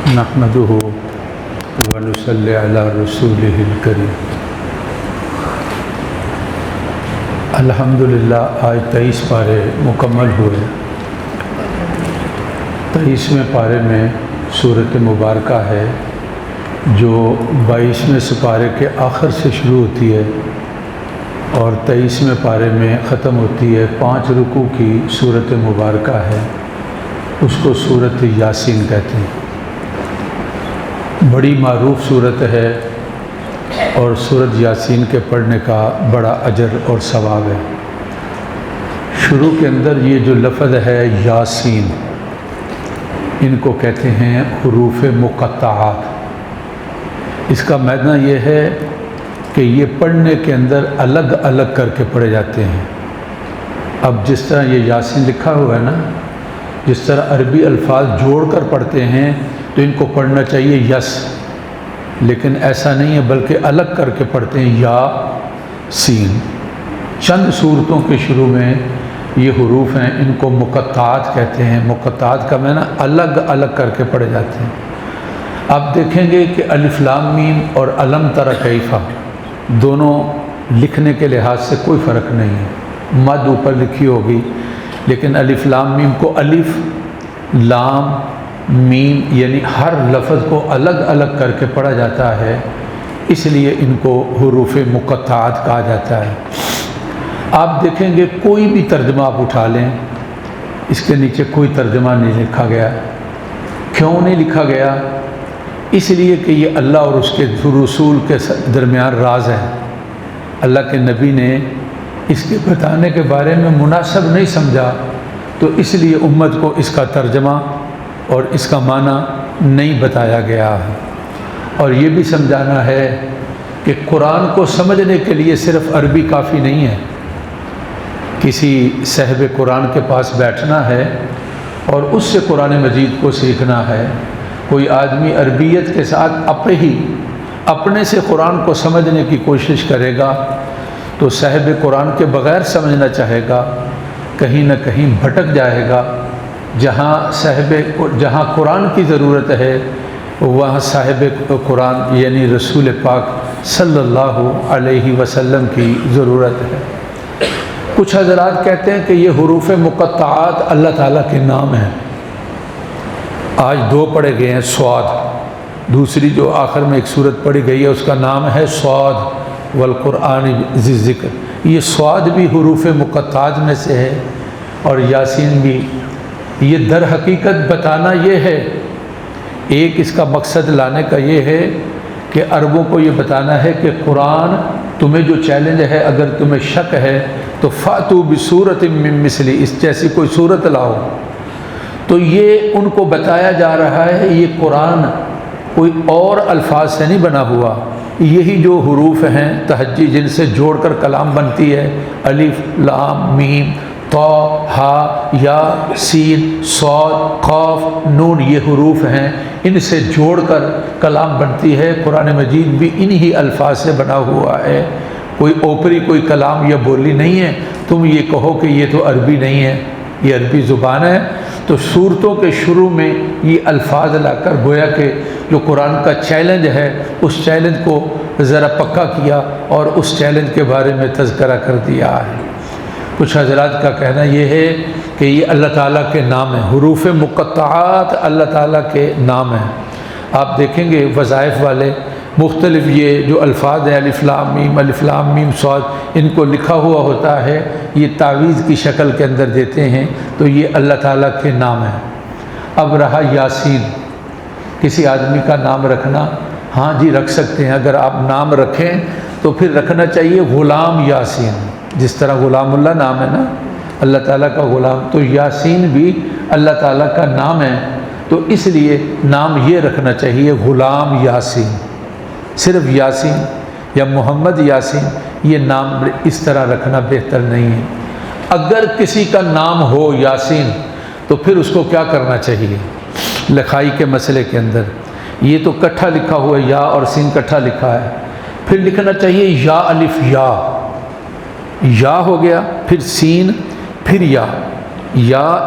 नहमदुहु व नुसल्ली अला रसूलिहिल करीम। अल्हम्दुलिल्लाह आज 23 पारे मुकम्मल हुए। 23वें पारे में सूरत मुबारक है जो 22वें सिपारे के आखिर से शुरू होती है और 23वें पारे में ख़त्म होती है। 5 रुकू की सूरत मुबारक है, उसको सूरत यासीन कहते हैं। बड़ी मारूफ सूरत है और सूरत यासीन के पढ़ने का बड़ा अजर और सवाब है। शुरू के अंदर ये जो लफ्ज़ है यासीन, इनको कहते हैं हुरूफ मुक़त्तआत। इसका मायना ये है कि ये पढ़ने के अंदर अलग अलग करके पढ़े जाते हैं। अब जिस तरह ये यासीन लिखा हुआ है ना, जिस तरह अरबी अल्फाज जोड़कर पढ़ते हैं तो इनको पढ़ना चाहिए यस, लेकिन ऐसा नहीं है, बल्कि अलग करके पढ़ते हैं या सीन। चंद सूरतों के शुरू में ये हुरूफ हैं, इनको मुक़त्तआत कहते हैं। मुक़त्तआत का माना अलग अलग करके पढ़े जाते हैं। आप देखेंगे कि अलिफ लाम मीम और अलम तरा कैफ़ा दोनों लिखने के लिहाज से कोई फ़र्क नहीं है। मद ऊपर लिखी होगी, लेकिन अलिफ लाम मीम को अलिफ लाम मीम यानी हर लफ्ज़ को अलग अलग करके पढ़ा जाता है, इसलिए इनको हुरूफ मुक़त्तआत कहा जाता है। आप देखेंगे कोई भी तर्जमा आप उठा लें, इसके नीचे कोई तर्जमा नहीं लिखा गया। क्यों नहीं लिखा गया? इसलिए कि ये अल्लाह और उसके रसूल के दरमियान राज है। अल्लाह के नबी ने इसके बताने के बारे में मुनासिब नहीं समझा, तो इसलिए उम्मत को इसका तर्जमा और इसका माना नहीं बताया गया है। और ये भी समझाना है कि कुरान को समझने के लिए सिर्फ़ अरबी काफ़ी नहीं है। किसी साहिब कुरान के पास बैठना है और उससे कुरान मजीद को सीखना है। कोई आदमी अरबियत के साथ अपने से कुरान को समझने की कोशिश करेगा तो साहिब कुरान के बग़ैर समझना चाहेगा, कहीं न कहीं भटक जाएगा। जहाँ कुरान की ज़रूरत है वहाँ साहिब कुरान यानी रसूल पाक सल्लल्लाहु अलैहि वसल्लम की ज़रूरत है। कुछ हज़रात कहते हैं कि ये हुरूफ मुक़त्तआत अल्लाह ताला के नाम हैं। आज 2 पढ़े गए हैं, स्वाद। दूसरी जो आखिर में एक सूरत पढ़ी गई है उसका नाम है स्वाद वल क़ुरआन ज़िक्र। ये स्वाद भी हुरूफ मुक़त्तआत में से है और यासीन भी। ये दर हकीकत बताना ये है, एक इसका मकसद लाने का ये है कि अरबों को ये बताना है कि कुरान तुम्हें जो चैलेंज है, अगर तुम्हें शक है तो फ़ातू बिसूरत मिन मिस्ली, इस जैसी कोई सूरत लाओ। तो ये उनको बताया जा रहा है ये कुरान कोई और अल्फाज से नहीं बना हुआ। यही जो हुरूफ हैं तहज्जी जिनसे जोड़कर कलाम बनती है, अलिफ लाम मीम तो हा या सीन सौद क़ाफ नून, ये हुरूफ हैं, इनसे जोड़कर कलाम बनती है। कुरान मजीद भी इन्हीं अल्फाज से बना हुआ है। कोई ओपरी कोई कलाम या बोली नहीं है। तुम ये कहो कि ये तो अरबी नहीं है, ये अरबी ज़ुबान है। तो सूरतों के शुरू में ये अल्फाज लाकर गोया के जो कुरान का चैलेंज है उस चैलेंज को ज़रा पक्का किया और उस चैलेंज के बारे में तज़किरा कर दिया है। कुछ हज़रात का कहना ये है कि ये अल्लाह ताला के नाम है, हुरूफ मुक़त्तआत अल्लाह ताला के नाम है। आप देखेंगे वज़ाइफ वाले मुख्तलिफ ये जो अल्फाज हैं अलिफ लाम मीम सौद, इनको लिखा हुआ होता है, ये तावीज़ की शक्ल के अंदर देते हैं, तो ये अल्लाह ताला के नाम है। अब रहा यासीन, किसी आदमी का नाम रखना, हाँ जी रख सकते हैं। अगर आप नाम रखें तो फिर रखना चाहिए ग़ुलाम यासीन, जिस तरह ग़ुलामुल्लाह नाम है ना अल्लाह ताला का ग़ुलाम, तो यासीन भी अल्लाह ताला का नाम है। तो इसलिए नाम ये रखना चाहिए ग़ुलाम यासीन। सिर्फ यासीन या मोहम्मद यासीन ये नाम इस तरह रखना बेहतर नहीं है। अगर किसी का नाम हो यासीन तो फिर उसको क्या करना चाहिए? लिखाई के मसले के अंदर ये तो इकट्ठा लिखा हुआ है, या और सीन इकट्ठा लिखा है, फिर लिखना चाहिए या अलिफ या हो गया, फिर सीन, फिर या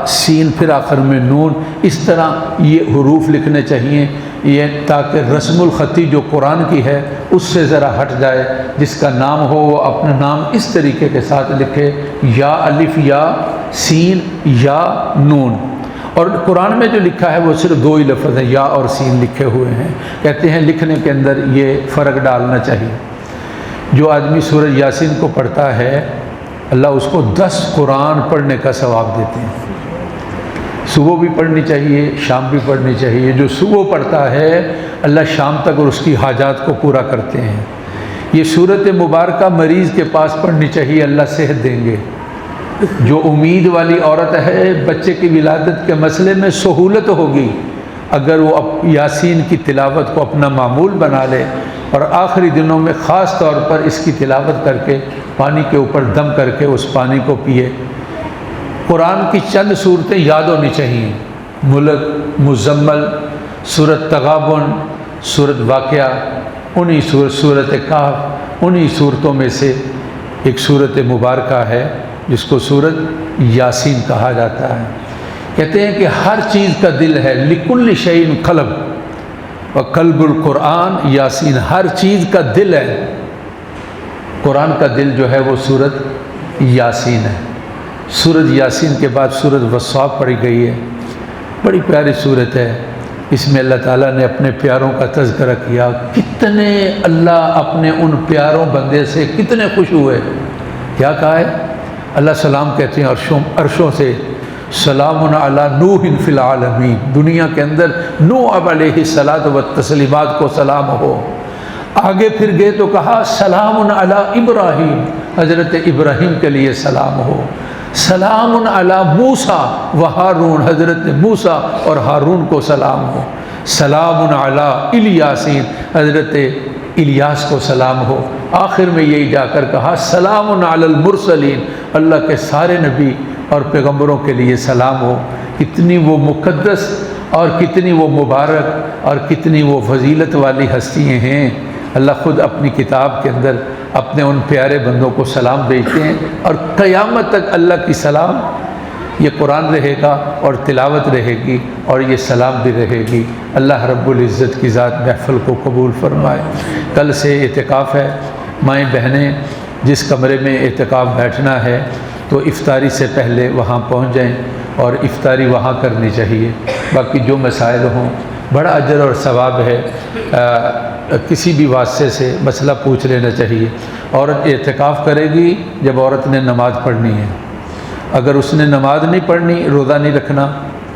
सीन, फिर आखिर में नून। इस तरह ये हुरूफ लिखने चाहिए। یہ تاکہ رسم الخطی جو قرآن کی ہے اس سے ذرا ہٹ جائے، جس کا نام ہو وہ اپنا نام اس طریقے کے ساتھ لکھے، یا الف یا سین یا نون۔ اور قرآن میں جو لکھا ہے وہ صرف دو ہی لفظ ہیں، یا اور سین لکھے ہوئے ہیں۔ کہتے ہیں لکھنے کے اندر یہ فرق ڈالنا چاہیے۔ جو آدمی سورہ یاسین کو پڑھتا ہے اللہ اس کو 10 قرآن پڑھنے کا ثواب دیتے ہیں۔ صبح بھی پڑھنی چاہیے، شام بھی پڑھنی چاہیے۔ جو صبح پڑھتا ہے اللہ شام تک اور اس کی حاجات کو پورا کرتے ہیں۔ یہ صورت مبارکہ مریض کے پاس پڑھنی چاہیے، اللہ صحت دیں گے۔ جو امید والی عورت ہے بچے کی ولادت کے مسئلے میں سہولت ہوگی اگر وہ یاسین کی تلاوت کو اپنا معمول بنا لے اور آخری دنوں میں خاص طور پر اس کی تلاوت کر کے پانی کے اوپر دم کر کے اس پانی کو پیے۔ قرآن کی چند صورتیں یاد ہونی چاہیے، ملک، مزمل، سورۃ تغابن، سورۃ واقعہ، انہی سورۃ کہف، انہی صورتوں میں سے ایک سورت مبارکہ ہے جس کو سورۃ یاسین کہا جاتا ہے۔ کہتے ہیں کہ ہر چیز کا دل ہے، لکل شیء قلب وقلب القرآن یاسین، ہر چیز کا دل ہے۔ قرآن کا دل جو ہے وہ سورۃ یاسین ہے۔ سورۃ یاسین کے بعد سورۃ والصافات پڑھی گئی ہے، بڑی پیاری سورت ہے۔ اس میں اللہ تعالیٰ نے اپنے پیاروں کا تذکرہ کیا، کتنے اللہ اپنے ان پیاروں بندے سے کتنے خوش ہوئے۔ کیا کہا ہے؟ اللہ سلام کہتے ہیں عرشوں سے، سلام علی نوح فی العالمین، دنیا کے اندر نوح علیہ الصلاۃ والتسلیمات کو سلام ہو۔ آگے پھر گئے تو کہا سلام علی ابراہیم، حضرت ابراہیم کے لیے سلام ہو۔ سلام علی موسیٰ و ہارون، حضرت موسیٰ اور ہارون کو سلام ہو۔ سلام علی الیاسین، حضرت الیاس کو سلام ہو۔ آخر میں یہی جا کر کہا سلام علی المرسلین، اللہ کے سارے نبی اور پیغمبروں کے لیے سلام ہو۔ کتنی وہ مقدس اور کتنی وہ مبارک اور کتنی وہ فضیلت والی ہستیاں ہیں۔ اللہ خود اپنی کتاب کے اندر اپنے ان پیارے بندوں کو سلام بھیجتے ہیں، اور قیامت تک اللہ کی سلام، یہ قرآن رہے گا اور تلاوت رہے گی اور یہ سلام بھی رہے گی۔ اللہ رب العزت کی ذات محفل کو قبول فرمائے۔ کل سے اعتکاف ہے، مائیں بہنیں جس کمرے میں اعتکاف بیٹھنا ہے تو افطاری سے پہلے وہاں پہنچ جائیں اور افطاری وہاں کرنی چاہیے۔ باقی جو مسائل ہوں، بڑا اجر اور ثواب ہے، کسی بھی واسطے سے مسئلہ پوچھ لینا چاہیے۔ عورت اعتکاف کرے گی جب عورت نے نماز پڑھنی ہے۔ اگر اس نے نماز نہیں پڑھنی، روزہ نہیں رکھنا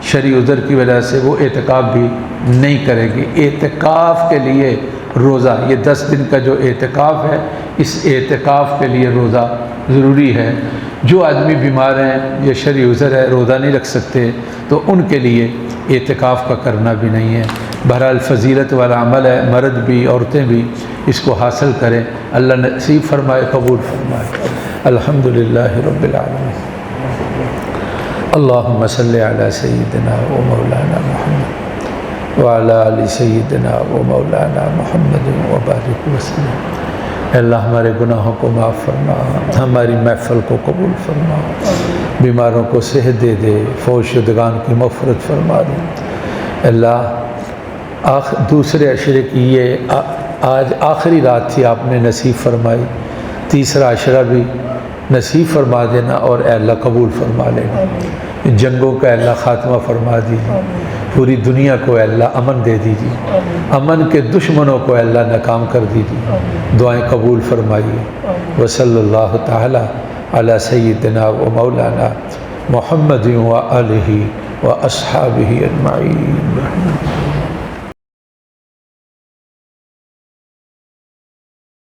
شرعی عذر کی وجہ سے، وہ اعتکاف بھی نہیں کرے گی۔ اعتکاف کے لیے روزہ، یہ 10 دن کا جو اعتکاف ہے، اس اعتکاف کے لیے روزہ ضروری ہے۔ جو آدمی بیمار ہیں یا شرعی عذر ہے، روزہ نہیں رکھ سکتے، تو ان کے لیے اعتکاف کا کرنا بھی نہیں ہے۔ بہرحال فضیلت والا عمل ہے، مرد بھی عورتیں بھی اس کو حاصل کریں۔ اللہ نصیب فرمائے، قبول فرمائے۔ الحمدللہ رب العالمین۔ اللہم صلی علی سیدنا و مولانا محمد وعلی آل سیدنا و مولانا محمد و بارک وسلم۔ اے اللہ ہمارے گناہوں کو معاف فرما، ہماری محفل کو قبول فرما، بیماروں کو صحت دے دے، فوت شدگان کی مغفرت فرما دے۔ اے اللہ دوسرے عشرے کی یہ آج آخری رات تھی، آپ نے نصیب فرمائی، تیسرا عشرہ بھی نصیب فرما دینا، اور اے اللہ قبول فرما لینا۔ جنگوں کا اے اللہ خاتمہ فرما دیجیے، پوری دنیا کو اے اللہ امن دے دیجیے، امن کے دشمنوں کو اے اللہ ناکام کر دیجیے۔ دعائیں قبول فرمائیے۔ وصلی اللہ تعالی علی سیدنا و مولانا محمد و آلہ و اصحابہ اجمعین۔